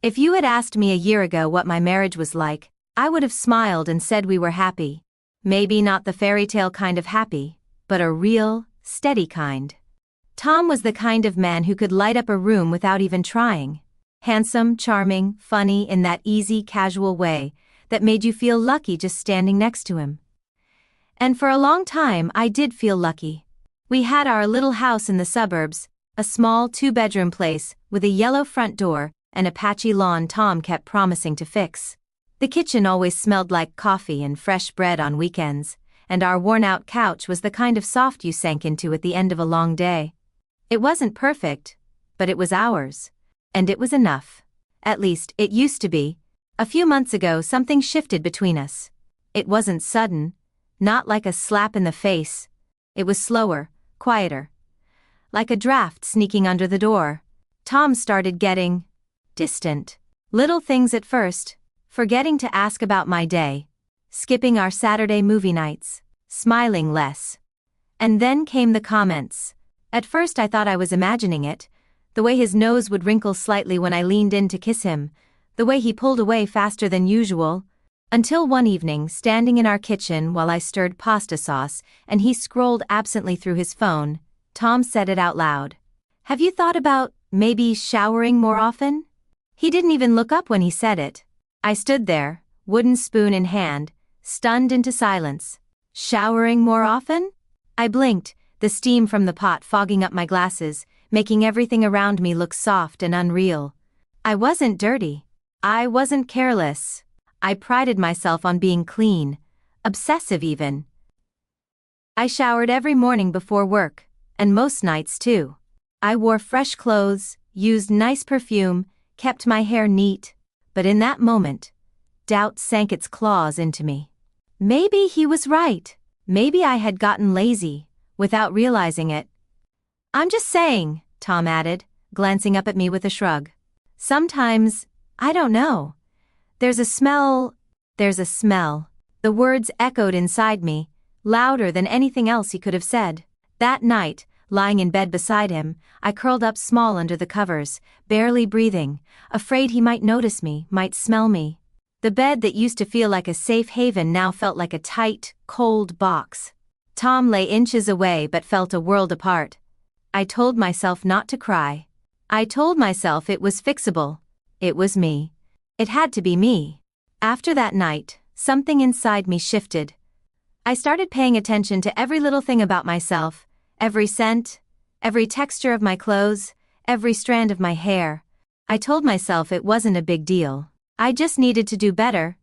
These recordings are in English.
If you had asked me a year ago what my marriage was like, I would have smiled and said we were happy. Maybe not the fairy tale kind of happy, but a real, steady kind. Tom was the kind of man who could light up a room without even trying. Handsome, charming, funny in that easy, casual way that made you feel lucky just standing next to him. And for a long time I did feel lucky. We had our little house in the suburbs, a small 2-bedroom place with a yellow front door and a patchy lawn Tom kept promising to fix. The kitchen always smelled like coffee and fresh bread on weekends, and our worn-out couch was the kind of soft you sank into at the end of a long day. It wasn't perfect, but it was ours. And it was enough. At least, it used to be. A few months ago something shifted between us. It wasn't sudden, not like a slap in the face. It was slower, quieter. Like a draft sneaking under the door. Tom started getting distant. Little things at first, forgetting to ask about my day, skipping our Saturday movie nights, smiling less. And then came the comments. At first I thought I was imagining it, the way his nose would wrinkle slightly when I leaned in to kiss him, the way he pulled away faster than usual, until one evening, standing in our kitchen while I stirred pasta sauce and he scrolled absently through his phone, Tom said it out loud. "Have you thought about, maybe, showering more often?" He didn't even look up when he said it. I stood there, wooden spoon in hand, stunned into silence. Showering more often? I blinked, the steam from the pot fogging up my glasses, making everything around me look soft and unreal. I wasn't dirty. I wasn't careless. I prided myself on being clean, obsessive even. I showered every morning before work, and most nights too. I wore fresh clothes, used nice perfume, kept my hair neat, but in that moment, doubt sank its claws into me. Maybe he was right. Maybe I had gotten lazy, without realizing it. "I'm just saying," Tom added, glancing up at me with a shrug. "Sometimes, I don't know. There's a smell. The words echoed inside me, louder than anything else he could have said. That night, lying in bed beside him, I curled up small under the covers, barely breathing, afraid he might notice me, might smell me. The bed that used to feel like a safe haven now felt like a tight, cold box. Tom lay inches away but felt a world apart. I told myself not to cry. I told myself it was fixable. It was me. It had to be me. After that night, something inside me shifted. I started paying attention to every little thing about myself, every scent, every texture of my clothes, every strand of my hair. I told myself it wasn't a big deal. I just needed to do better.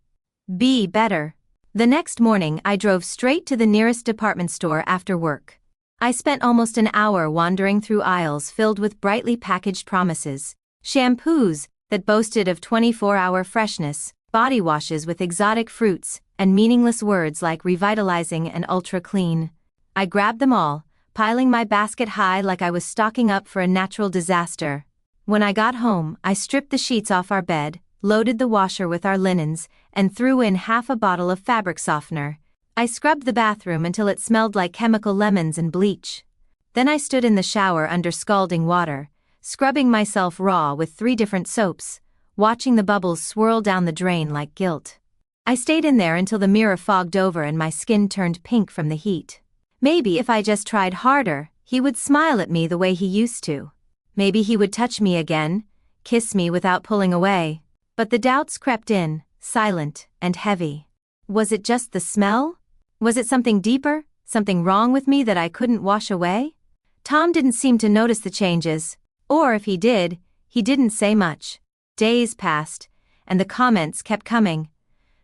Be better. The next morning I drove straight to the nearest department store after work. I spent almost an hour wandering through aisles filled with brightly packaged promises. Shampoos that boasted of 24-hour freshness, body washes with exotic fruits, and meaningless words like revitalizing and ultra-clean. I grabbed them all, piling my basket high like I was stocking up for a natural disaster. When I got home, I stripped the sheets off our bed, loaded the washer with our linens, and threw in half a bottle of fabric softener. I scrubbed the bathroom until it smelled like chemical lemons and bleach. Then I stood in the shower under scalding water, scrubbing myself raw with 3 different soaps, watching the bubbles swirl down the drain like guilt. I stayed in there until the mirror fogged over and my skin turned pink from the heat. Maybe if I just tried harder, he would smile at me the way he used to. Maybe he would touch me again, kiss me without pulling away. But the doubts crept in, silent and heavy. Was it just the smell? Was it something deeper, something wrong with me that I couldn't wash away? Tom didn't seem to notice the changes, or if he did, he didn't say much. Days passed, and the comments kept coming.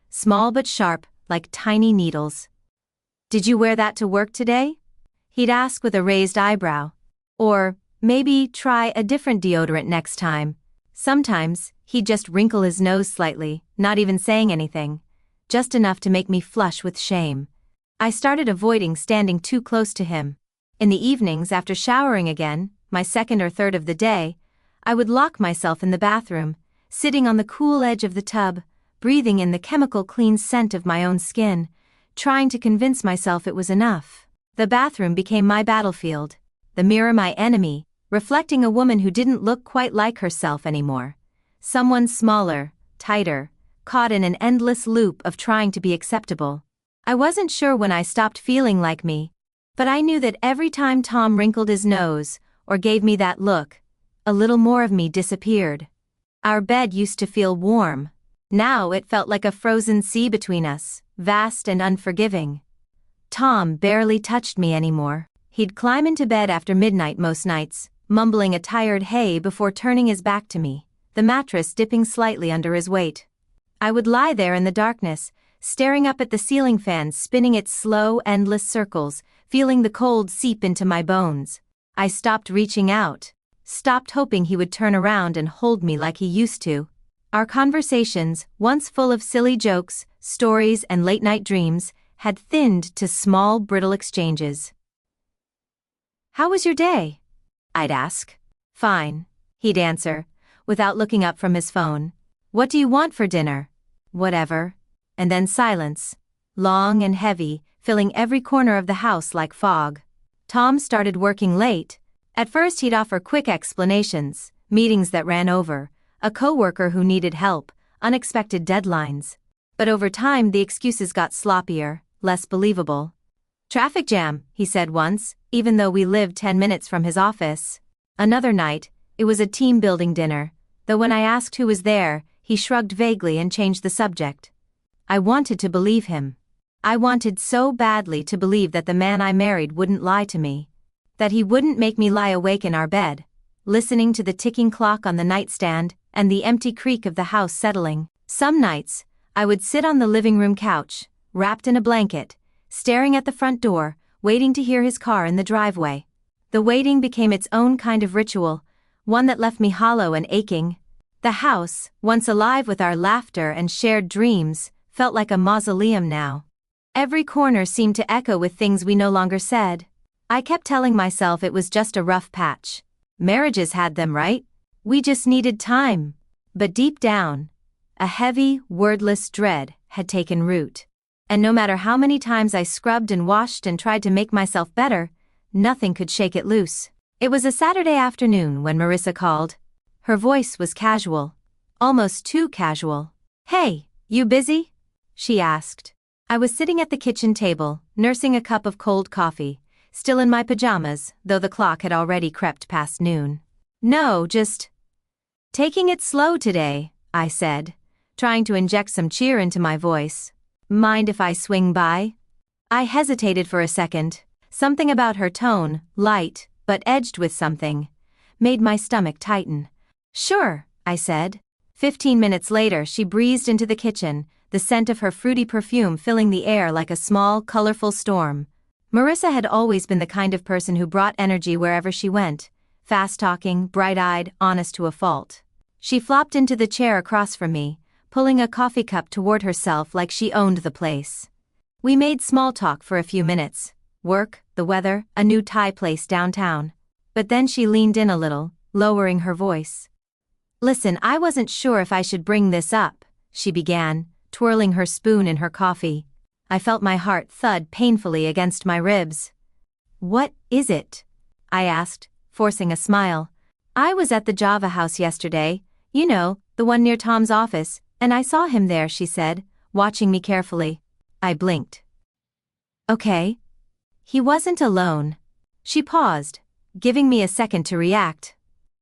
Small but sharp, like tiny needles. "Did you wear that to work today?" He'd ask with a raised eyebrow. Or, maybe try a different deodorant next time. Sometimes, he'd just wrinkle his nose slightly, not even saying anything. Just enough to make me flush with shame. I started avoiding standing too close to him. In the evenings after showering again, my second or third of the day, I would lock myself in the bathroom, sitting on the cool edge of the tub, breathing in the chemical-clean scent of my own skin, trying to convince myself it was enough. The bathroom became my battlefield, the mirror my enemy, reflecting a woman who didn't look quite like herself anymore. someone smaller, tighter, caught in an endless loop of trying to be acceptable. I wasn't sure when I stopped feeling like me, but I knew that every time Tom wrinkled his nose or gave me that look, a little more of me disappeared. Our bed used to feel warm. Now it felt like a frozen sea between us, vast and unforgiving. Tom barely touched me anymore. He'd climb into bed after midnight most nights, mumbling a tired hey before turning his back to me, the mattress dipping slightly under his weight. I would lie there in the darkness, staring up at the ceiling fan spinning its slow, endless circles, feeling the cold seep into my bones. I stopped reaching out, stopped hoping he would turn around and hold me like he used to. Our conversations, once full of silly jokes, stories, and late-night dreams, had thinned to small, brittle exchanges. "How was your day?" I'd ask. "Fine," he'd answer, without looking up from his phone. "What do you want for dinner?" "Whatever." And then silence, long and heavy, filling every corner of the house like fog. Tom started working late. At first he'd offer quick explanations, meetings that ran over, a coworker who needed help, unexpected deadlines. But over time the excuses got sloppier, less believable. "Traffic jam," he said once, even though we lived 10 minutes from his office. Another night, it was a team-building dinner, though when I asked who was there, he shrugged vaguely and changed the subject. I wanted to believe him. I wanted so badly to believe that the man I married wouldn't lie to me. That he wouldn't make me lie awake in our bed, listening to the ticking clock on the nightstand and the empty creak of the house settling. Some nights, I would sit on the living room couch, wrapped in a blanket, staring at the front door, waiting to hear his car in the driveway. The waiting became its own kind of ritual, one that left me hollow and aching. The house, once alive with our laughter and shared dreams, felt like a mausoleum now. Every corner seemed to echo with things we no longer said. I kept telling myself it was just a rough patch. Marriages had them, right? We just needed time. But deep down, a heavy, wordless dread had taken root. And no matter how many times I scrubbed and washed and tried to make myself better, nothing could shake it loose. It was a Saturday afternoon when Marissa called. Her voice was casual. Almost too casual. "Hey, you busy?" she asked. I was sitting at the kitchen table, nursing a cup of cold coffee, still in my pajamas, though the clock had already crept past noon. "No, just taking it slow today," I said, trying to inject some cheer into my voice. "Mind if I swing by?" I hesitated for a second. Something about her tone, light, but edged with something, made my stomach tighten. "Sure," I said. 15 minutes later she breezed into the kitchen, the scent of her fruity perfume filling the air like a small, colorful storm. Marissa had always been the kind of person who brought energy wherever she went, fast-talking, bright-eyed, honest to a fault. She flopped into the chair across from me, pulling a coffee cup toward herself like she owned the place. We made small talk for a few minutes. Work, the weather, a new Thai place downtown. But then she leaned in a little, lowering her voice. "Listen, I wasn't sure if I should bring this up," she began, twirling her spoon in her coffee. I felt my heart thud painfully against my ribs. "What is it?" I asked, forcing a smile. "I was at the Java House yesterday, you know, the one near Tom's office, and I saw him there," she said, watching me carefully. I blinked. "Okay." "He wasn't alone." She paused, giving me a second to react.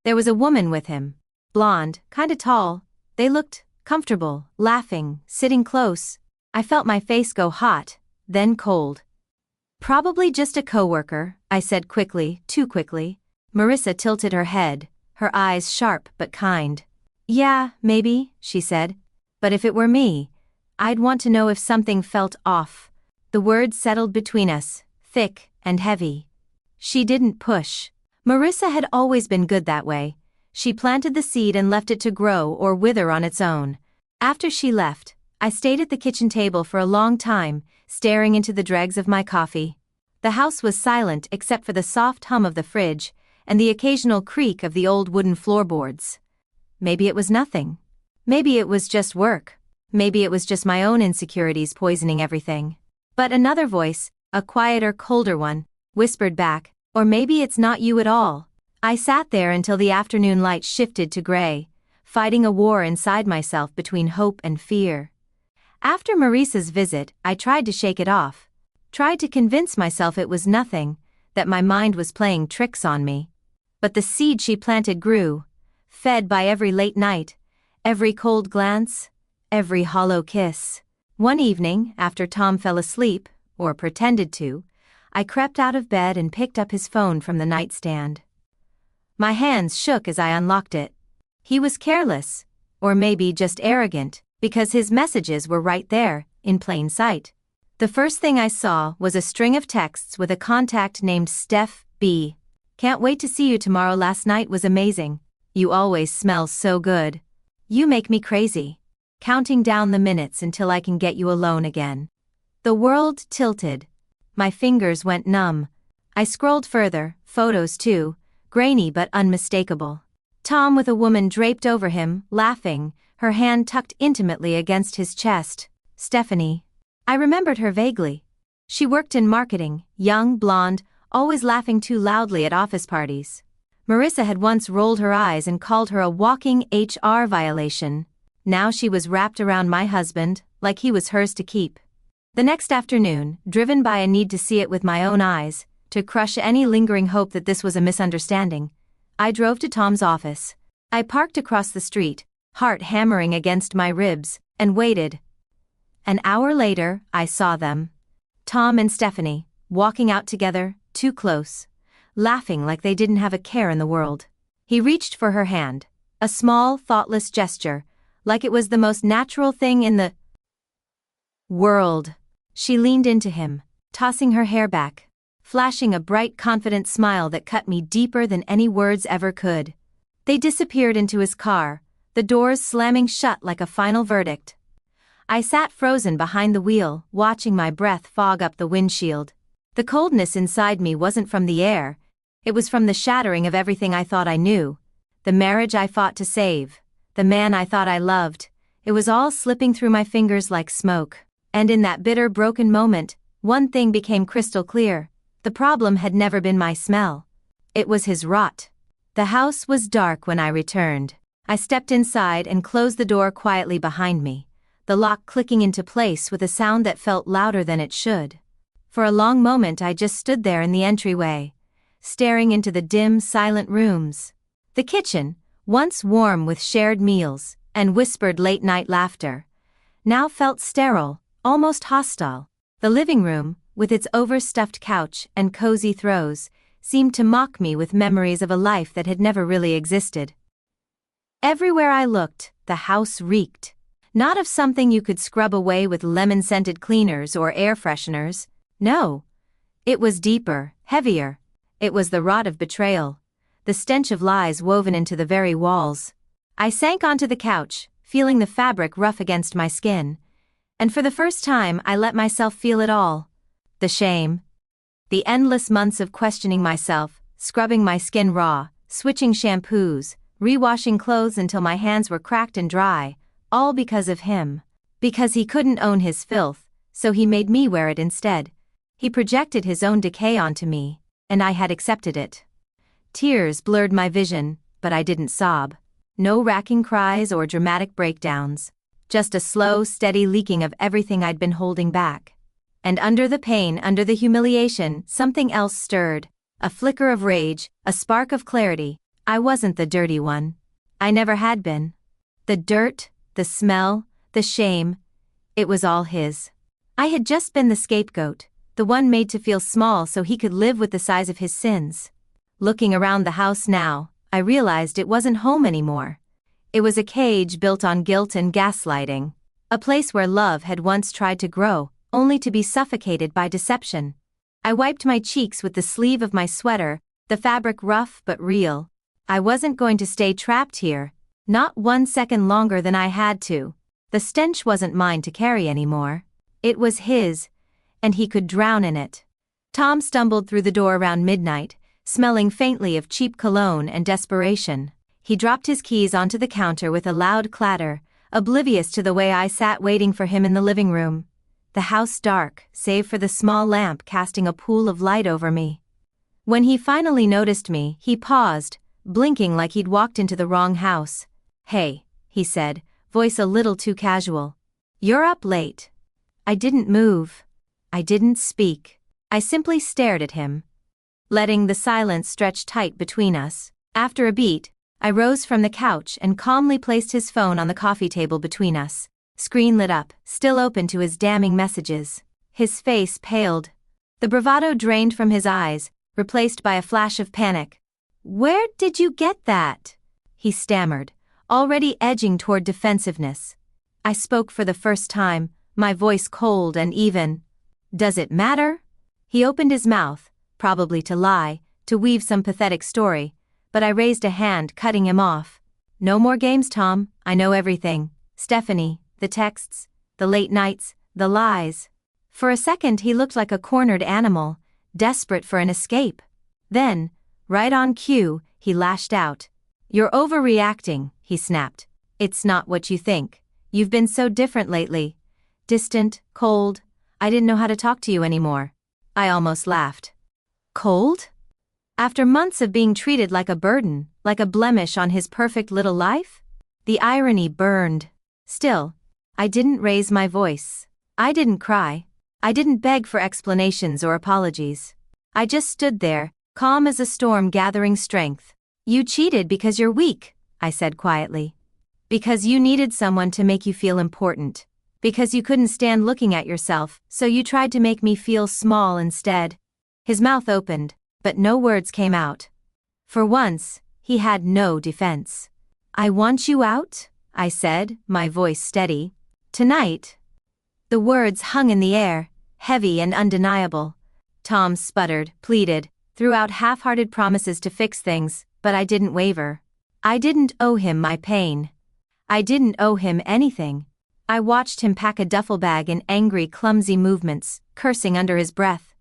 "There was a woman with him. Blonde, kinda tall. They looked comfortable, laughing, sitting close." I felt my face go hot, then cold. "Probably just a coworker," I said quickly, too quickly. Marissa tilted her head, her eyes sharp but kind. "Yeah, maybe," she said. "But if it were me, I'd want to know if something felt off." The words settled between us, thick and heavy. She didn't push. Marissa had always been good that way. She planted the seed and left it to grow or wither on its own. After she left, I stayed at the kitchen table for a long time, staring into the dregs of my coffee. The house was silent except for the soft hum of the fridge and the occasional creak of the old wooden floorboards. Maybe it was nothing. Maybe it was just work. Maybe it was just my own insecurities poisoning everything. But another voice, a quieter, colder one, whispered back, "Or maybe it's not you at all." I sat there until the afternoon light shifted to gray, fighting a war inside myself between hope and fear. After Marissa's visit, I tried to shake it off, tried to convince myself it was nothing, that my mind was playing tricks on me. But the seed she planted grew, fed by every late night, every cold glance, every hollow kiss. One evening, after Tom fell asleep, or pretended to, I crept out of bed and picked up his phone from the nightstand. My hands shook as I unlocked it. He was careless, or maybe just arrogant, because his messages were right there, in plain sight. The first thing I saw was a string of texts with a contact named Steph B. "Can't wait to see you tomorrow. Last night was amazing. You always smell so good. You make me crazy. Counting down the minutes until I can get you alone again." The world tilted. My fingers went numb. I scrolled further, photos too, grainy but unmistakable. Tom with a woman draped over him, laughing, her hand tucked intimately against his chest. Stephanie. I remembered her vaguely. She worked in marketing, young, blonde, always laughing too loudly at office parties. Marissa had once rolled her eyes and called her a walking HR violation. Now she was wrapped around my husband, like he was hers to keep. The next afternoon, driven by a need to see it with my own eyes, to crush any lingering hope that this was a misunderstanding, I drove to Tom's office. I parked across the street, heart hammering against my ribs, and waited. An hour later, I saw them. Tom and Stephanie, walking out together, too close, laughing like they didn't have a care in the world. He reached for her hand, a small, thoughtless gesture, like it was the most natural thing in the world. She leaned into him, tossing her hair back, flashing a bright, confident smile that cut me deeper than any words ever could. They disappeared into his car, the doors slamming shut like a final verdict. I sat frozen behind the wheel, watching my breath fog up the windshield. The coldness inside me wasn't from the air, it was from the shattering of everything I thought I knew. The marriage I fought to save, the man I thought I loved, it was all slipping through my fingers like smoke. And in that bitter, broken moment, one thing became crystal clear. The problem had never been my smell. It was his rot. The house was dark when I returned. I stepped inside and closed the door quietly behind me, the lock clicking into place with a sound that felt louder than it should. For a long moment I just stood there in the entryway, staring into the dim, silent rooms. The kitchen, once warm with shared meals and whispered late-night laughter, now felt sterile, almost hostile. The living room, with its overstuffed couch and cozy throws, seemed to mock me with memories of a life that had never really existed. Everywhere I looked, the house reeked. Not of something you could scrub away with lemon-scented cleaners or air fresheners. No. It was deeper, heavier. It was the rot of betrayal, the stench of lies woven into the very walls. I sank onto the couch, feeling the fabric rough against my skin. And for the first time I let myself feel it all. The shame. The endless months of questioning myself, scrubbing my skin raw, switching shampoos, rewashing clothes until my hands were cracked and dry, all because of him. Because he couldn't own his filth, so he made me wear it instead. He projected his own decay onto me, and I had accepted it. Tears blurred my vision, but I didn't sob. No racking cries or dramatic breakdowns. Just a slow, steady leaking of everything I'd been holding back. And under the pain, under the humiliation, something else stirred. A flicker of rage, a spark of clarity. I wasn't the dirty one. I never had been. The dirt, the smell, the shame, it was all his. I had just been the scapegoat, the one made to feel small so he could live with the size of his sins. Looking around the house now, I realized it wasn't home anymore. It was a cage built on guilt and gaslighting. A place where love had once tried to grow, only to be suffocated by deception. I wiped my cheeks with the sleeve of my sweater, the fabric rough but real. I wasn't going to stay trapped here, not 1 second longer than I had to. The stench wasn't mine to carry anymore. It was his, and he could drown in it. Tom stumbled through the door around midnight, smelling faintly of cheap cologne and desperation. He dropped his keys onto the counter with a loud clatter, oblivious to the way I sat waiting for him in the living room. The house dark, save for the small lamp casting a pool of light over me. When he finally noticed me, he paused, blinking like he'd walked into the wrong house. "Hey," he said, voice a little too casual. "You're up late." I didn't move. I didn't speak. I simply stared at him, letting the silence stretch tight between us. After a beat, I rose from the couch and calmly placed his phone on the coffee table between us. Screen lit up, still open to his damning messages. His face paled. The bravado drained from his eyes, replaced by a flash of panic. "Where did you get that?" he stammered, already edging toward defensiveness. I spoke for the first time, my voice cold and even. "Does it matter?" He opened his mouth, probably to lie, to weave some pathetic story, but I raised a hand, cutting him off. "No more games, Tom, I know everything. Stephanie, the texts, the late nights, the lies." For a second he looked like a cornered animal, desperate for an escape. Then, right on cue, he lashed out. "You're overreacting," he snapped. "It's not what you think. You've been so different lately. Distant, cold. I didn't know how to talk to you anymore." I almost laughed. Cold? After months of being treated like a burden, like a blemish on his perfect little life? The irony burned. Still, I didn't raise my voice. I didn't cry. I didn't beg for explanations or apologies. I just stood there, calm as a storm gathering strength. "You cheated because you're weak," I said quietly. "Because you needed someone to make you feel important. Because you couldn't stand looking at yourself, so you tried to make me feel small instead." His mouth opened, but no words came out. For once, he had no defense. "I want you out," I said, my voice steady. "Tonight." The words hung in the air, heavy and undeniable. Tom sputtered, pleaded, threw out half-hearted promises to fix things, but I didn't waver. I didn't owe him my pain. I didn't owe him anything. I watched him pack a duffel bag in angry, clumsy movements, cursing under his breath.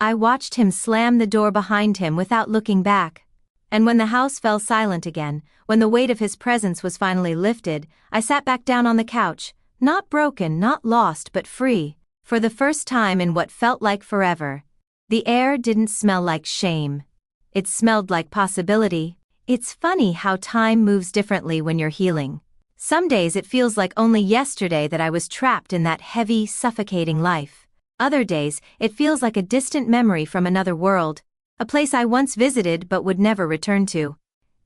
I watched him slam the door behind him without looking back. And when the house fell silent again, when the weight of his presence was finally lifted, I sat back down on the couch, not broken, not lost, but free, for the first time in what felt like forever. The air didn't smell like shame. It smelled like possibility. It's funny how time moves differently when you're healing. Some days it feels like only yesterday that I was trapped in that heavy, suffocating life. Other days, it feels like a distant memory from another world, a place I once visited but would never return to.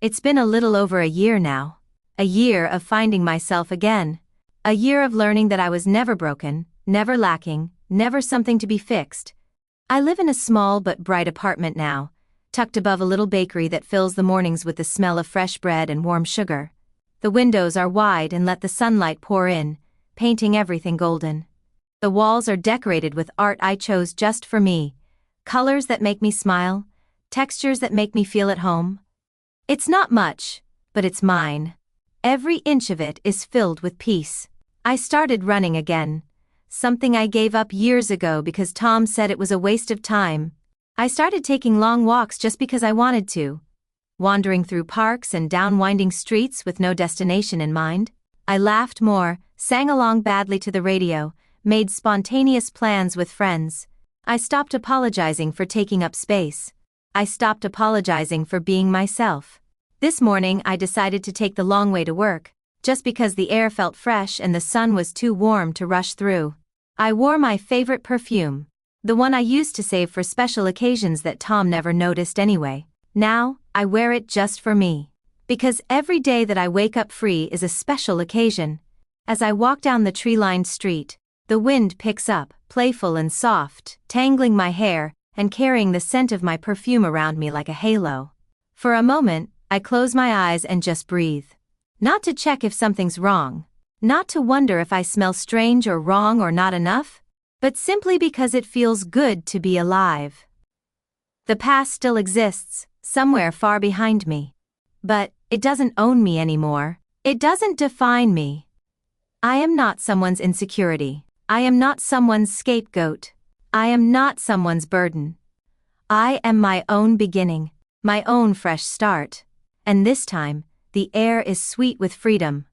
It's been a little over a year now. A year of finding myself again. A year of learning that I was never broken, never lacking, never something to be fixed. I live in a small but bright apartment now, tucked above a little bakery that fills the mornings with the smell of fresh bread and warm sugar. The windows are wide and let the sunlight pour in, painting everything golden. The walls are decorated with art I chose just for me, colors that make me smile, textures that make me feel at home. It's not much, but it's mine. Every inch of it is filled with peace. I started running again, something I gave up years ago because Tom said it was a waste of time. I started taking long walks just because I wanted to, wandering through parks and down winding streets with no destination in mind. I laughed more, sang along badly to the radio, made spontaneous plans with friends. I stopped apologizing for taking up space. I stopped apologizing for being myself. This morning I decided to take the long way to work, just because the air felt fresh and the sun was too warm to rush through. I wore my favorite perfume, the one I used to save for special occasions that Tom never noticed anyway. Now, I wear it just for me. Because every day that I wake up free is a special occasion. As I walk down the tree-lined street, the wind picks up, playful and soft, tangling my hair and carrying the scent of my perfume around me like a halo. For a moment, I close my eyes and just breathe. Not to check if something's wrong, not to wonder if I smell strange or wrong or not enough, but simply because it feels good to be alive. The past still exists, somewhere far behind me. But it doesn't own me anymore. It doesn't define me. I am not someone's insecurity. I am not someone's scapegoat. I am not someone's burden. I am my own beginning, my own fresh start. And this time, the air is sweet with freedom.